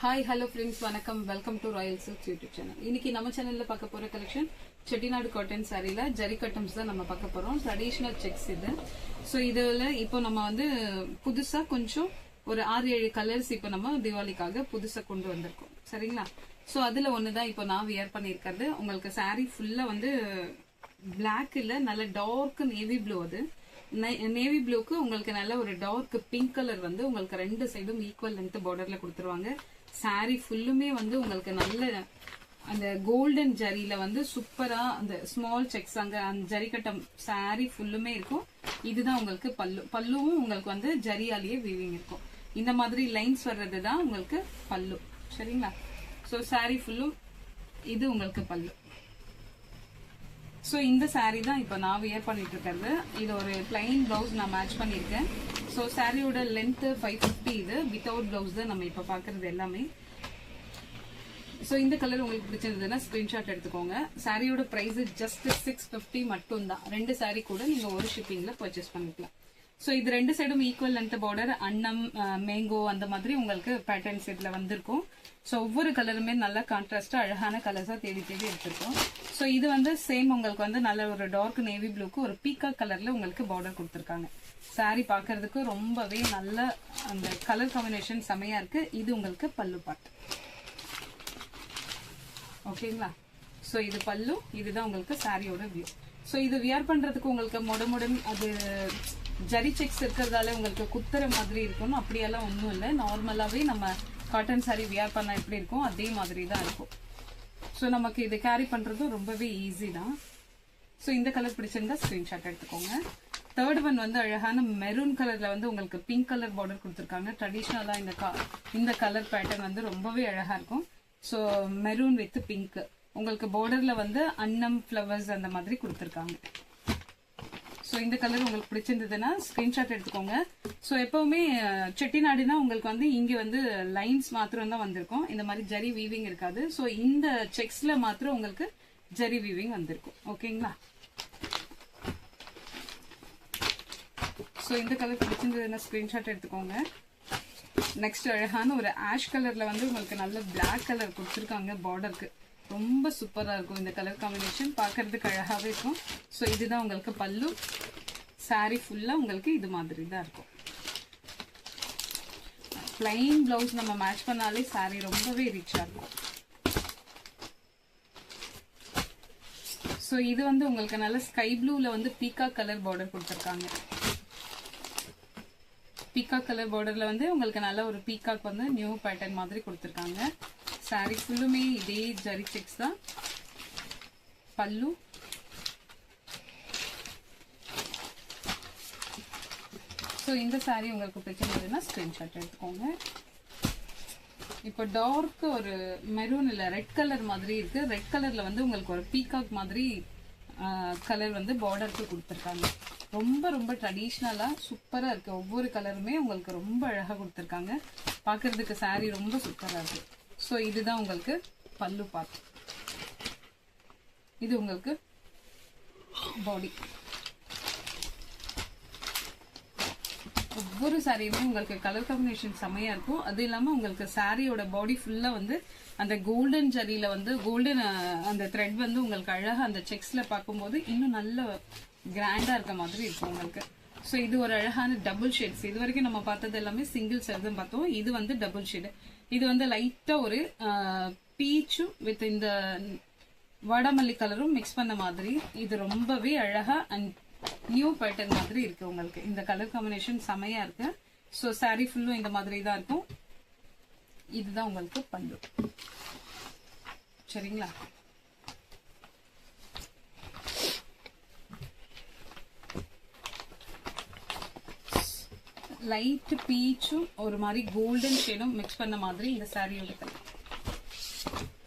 Hi hello friends, வணக்கம். Welcome to Royal silks YouTube channel. இன்னைக்கு நம்ம சேனல்ல பார்க்க போற கலெக்ஷன் செட்டிநாடு காட்டன் சாரில ஜரி கட்டம்ஸ் தான் நம்ம பார்க்க போறோம். ட்ரெடிஷனல் செக்ஸ் இது. ஸோ இதுல இப்போ நம்ம வந்து புதுசா கொஞ்சம் ஒரு 6-7 கலர்ஸ் இப்போ நம்ம தீபாவளிக்காக புதுசா கொண்டு வந்திருக்கோம். சரிங்களா? ஸோ அதுல ஒண்ணுதான் இப்போ நான் வியர் பண்ணியிருக்கிறது. உங்களுக்கு சாரி ஃபுல்லா வந்து பிளாக் இல்ல, நல்ல டார்க் நேவி ப்ளூ. அது நேவி ப்ளூக்கு உங்களுக்கு நல்ல ஒரு டார்க் பிங்க் கலர் வந்து உங்களுக்கு ரெண்டு சைடும் ஈக்குவல் லென்த் பார்டர்ல கொடுத்துருவாங்க. சாரி ஃபுல்லுமே வந்து உங்களுக்கு நல்ல அந்த கோல்டன் ஜரியில வந்து சூப்பரா அந்த ஸ்மால் செக்ஸ் அங்க அந்த ஜரிக்கட்டம் சாரி ஃபுல்லுமே இருக்கும். இதுதான் உங்களுக்கு பல்லுவும் உங்களுக்கு வந்து ஜரியாலேயே வீவிங் இருக்கும். இந்த மாதிரி லைன்ஸ் வர்றதுதான் உங்களுக்கு பல்லு. சரிங்களா? ஸோ சாரி ஃபுல்லும் இது உங்களுக்கு பல்லு. ஸோ இந்த சாரீ தான் இப்போ நான் வியர் பண்ணிட்டு இருக்கிறது. இது ஒரு பிளைன் பிளவுஸ் நான் மேட்ச் பண்ணியிருக்கேன். ஸோ சாரியோட லென்த் 550. இது வித்தவுட் பிளவுஸ் தான் நம்ம இப்போ பார்க்கறது எல்லாமே. ஸோ இந்த கலர் உங்களுக்கு பிடிச்சிருந்ததுன்னா ஸ்கிரீன்ஷாட் எடுத்துக்கோங்க. சாரியோட பிரைஸ் ஜஸ்ட் 650 மட்டும் தான். ரெண்டு சாரி கூட நீங்க ஒரு ஷிப்பிங்ல பர்ச்சேஸ் பண்ணிக்கலாம். ஸோ இது ரெண்டு சைடும் ஈக்குவல் லென்த் பார்டர், அன்னம், மேங்கோ அந்த மாதிரி உங்களுக்கு பேட்டர்ன்ஸ் இதுல வந்திருக்கும். ஸோ ஒவ்வொரு கலருமே நல்ல கான்ட்ராஸ்டா அழகான கலர்ஸா தேடி தேடி எடுத்திருக்கோம். ஸோ இது வந்து சேம் உங்களுக்கு வந்து நல்ல ஒரு டார்க் நேவி ப்ளூக்கு ஒரு பீகாக் கலர்ல உங்களுக்கு பார்டர் கொடுத்துருக்காங்க. சாரி பாக்குறதுக்கு ரொம்பவே நல்ல அந்த கலர் காம்பினேஷன் செமையா இருக்கு. இது உங்களுக்கு பல்லு பார்ட். ஓகேங்களா? ஸோ இது பல்லு, இதுதான் உங்களுக்கு சாரியோட வியூ. ஸோ இது வியர் பண்றதுக்கு உங்களுக்கு மொடமுடன் அது ஜரி செக்ஸ் இருக்கிறதால உங்களுக்கு குத்துற மாதிரி இருக்கணும். அப்படியெல்லாம் ஒன்றும் இல்லை. நார்மலாவே நம்ம காட்டன் சாரி வியர் பண்ணா எப்படி இருக்கும் அதே மாதிரி தான் இருக்கும். ஸோ நமக்கு இது கேரி பண்றதும் ரொம்பவே ஈஸி தான். ஸோ இந்த கலர் பிடிச்சிருந்தா ஸ்கிரீன்ஷாட் எடுத்துக்கோங்க. தேர்ட் ஒன் வந்து அழகான மெரூன் கலர்ல வந்து உங்களுக்கு பிங்க் கலர் பார்டர் கொடுத்துருக்காங்க. ட்ரெடிஷ்னலா இந்த கலர் பேட்டர்ன் வந்து ரொம்பவே அழகா இருக்கும். ஸோ மெரூன் வித் பிங்க் உங்களுக்கு பார்டர்ல வந்து அன்னம் ஃபிளவர்ஸ் அந்த மாதிரி கொடுத்துருக்காங்க. ஸோ இந்த கலர் உங்களுக்கு பிடிச்சிருந்ததுன்னா ஸ்கிரீன்ஷாட் எடுத்துக்கோங்க. ஸோ எப்பவுமே செட்டிநாடுனா உங்களுக்கு வந்து இங்க வந்து லைன்ஸ் மாத்திரம் தான் வந்திருக்கும். இந்த மாதிரி ஜரி வீவிங் இருக்காது. ஸோ இந்த செக்ஸ்ல மாத்திரம் உங்களுக்கு ஜரி வீவிங் வந்திருக்கும். ஓகேங்களா? ஸோ இந்த கலர் பிடிச்சிருந்ததுன்னா ஸ்கிரீன்ஷாட் எடுத்துக்கோங்க. நெக்ஸ்ட் அழகான ஒரு ஆஷ் கலர்ல வந்து உங்களுக்கு நல்ல பிளாக் கலர் கொடுத்துருக்காங்க பார்டருக்கு. ரொம்ப சூப்பரா இருக்கும் இந்த கலர் காம்பினேஷன். பார்க்கறதுக்கு அழகாவே இருக்கும். ஸோ இதுதான் உங்களுக்கு பல்லு. சாரி ஃபுல்லா உங்களுக்கு இது மாதிரி தான் இருக்கும். பிளைன் பிளவுஸ் நம்ம மேட்ச் பண்ணாலே சாரி ரொம்பவே ரிச்சா இருக்கும். ஸோ இது வந்து உங்களுக்கு நல்ல ஸ்கை ப்ளூல வந்து பீகாக் கலர் பார்டர் கொடுத்துருக்காங்க. பீகாக் கலர் பார்டர்ல வந்து உங்களுக்கு நல்ல ஒரு பீகாக் வந்து நியூ பேட்டர்ன் மாதிரி கொடுத்துருக்காங்க. சாரி ஃபுல்லுமே இதே ஜரி செக்ஸ் தான். பல்லு, ஸோ இந்த சாரி உங்களுக்கு பிடிச்சிருந்ததுன்னா ஸ்கிரீன்ஷாட் எடுத்துக்கோங்க. இப்போ டார்க் ஒரு மெரூன் இல்ல ரெட் கலர் மாதிரி இருக்கு. ரெட் கலர்ல வந்து உங்களுக்கு ஒரு பீகாக் மாதிரி கலர் வந்து பார்டருக்கு கொடுத்துருக்காங்க. ரொம்ப ரொம்ப ட்ரெடிஷ்னலா சூப்பரா இருக்கு. ஒவ்வொரு கலருமே உங்களுக்கு ரொம்ப அழகா கொடுத்துருக்காங்க. பாக்குறதுக்கு சாரி ரொம்ப சூப்பரா இருக்கு. ஸோ இதுதான் உங்களுக்கு பல்லு பார்ட். இது உங்களுக்கு பாடி. ஒவ்வொரு சாரியுமே உங்களுக்கு கலர் காம்பினேஷன் செமையா இருக்கும். அது இல்லாம உங்களுக்கு சாரியோட பாடி ஃபுல்லா வந்து அந்த கோல்டன் ஜரியில வந்து கோல்டன் அந்த த்ரெட் வந்து உங்களுக்கு அழகா அந்த செக்ஸ்ல பார்க்கும்போது இன்னும் நல்ல கிராண்டா இருக்க மாதிரி இருக்கும் உங்களுக்கு. ஸோ இது ஒரு அழகான டபுள் ஷேட்ஸ். இது வரைக்கும் நம்ம பார்த்தது எல்லாமே சிங்கிள் ஷேட் தான் பார்த்தோம். இது வந்து டபுள் ஷேடு. இது வந்து லைட்டா ஒரு பீச்சும் வித் இந்த வாடாமல்லி கலரும் மிக்ஸ் பண்ண மாதிரி. இது ரொம்பவே அழகா அண்ட் நியூ பேட்டர்ன் மாதிரி இருக்கு உங்களுக்கு. இந்த கலர் காம்பினேஷன் செமையா இருக்கு. ஸோ சாரி ஃபுல்லும் இந்த மாதிரி தான் இருக்கும். இதுதான் உங்களுக்கு பல்லு. சரிங்களா? லைட் பீச்சும் ஒரு மாதிரி கோல்டன் ஷேடும் மிக்ஸ் பண்ண மாதிரி இந்த சாரியோட கலர்.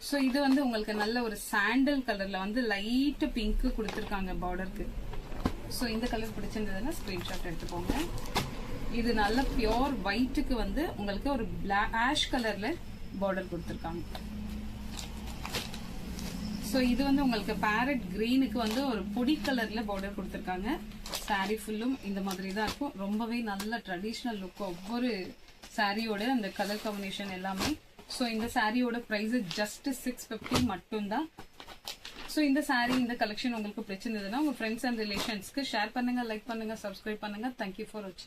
ஸோ இது வந்து உங்களுக்கு நல்ல ஒரு சாண்டல் கலர்ல வந்து லைட் பிங்க் கொடுத்துருக்காங்க பார்டருக்கு. ஸோ இந்த கலர் பிடிச்சிருந்ததுன்னா ஸ்கிரீன்ஷாட் எடுத்துக்கோங்க. இது நல்ல பியோர் ஒயிட்டுக்கு வந்து உங்களுக்கு ஒரு ஆஷ் கலர்ல பார்டர் கொடுத்துருக்காங்க. ஸோ இது வந்து உங்களுக்கு பேரட் கிரீனுக்கு வந்து ஒரு பொடி கலர்ல பார்டர் கொடுத்துருக்காங்க. சாரி ஃபுல்லும் இந்த மாதிரி தான் இருக்கும். ரொம்பவே நல்ல ட்ரெடிஷ்னல் லுக். ஒவ்வொரு சாரியோட அந்த கலர் காம்பினேஷன் எல்லாமே ஸோ இந்த சாரியோட ப்ரைஸ் ஜஸ்ட் 650 மட்டும்தான். ஸோ இந்த சாரீ இந்த கலெக்ஷன் உங்களுக்கு பிடிச்சிருந்ததுன்னா உங்க ஃப்ரெண்ட்ஸ் அண்ட் ரிலேஷன்ஸ்க்கு ஷேர் பண்ணுங்க, லைக் பண்ணுங்க, சப்ஸ்கிரைப் பண்ணுங்க. தேங்க்யூ ஃபார் வாட்சிங்.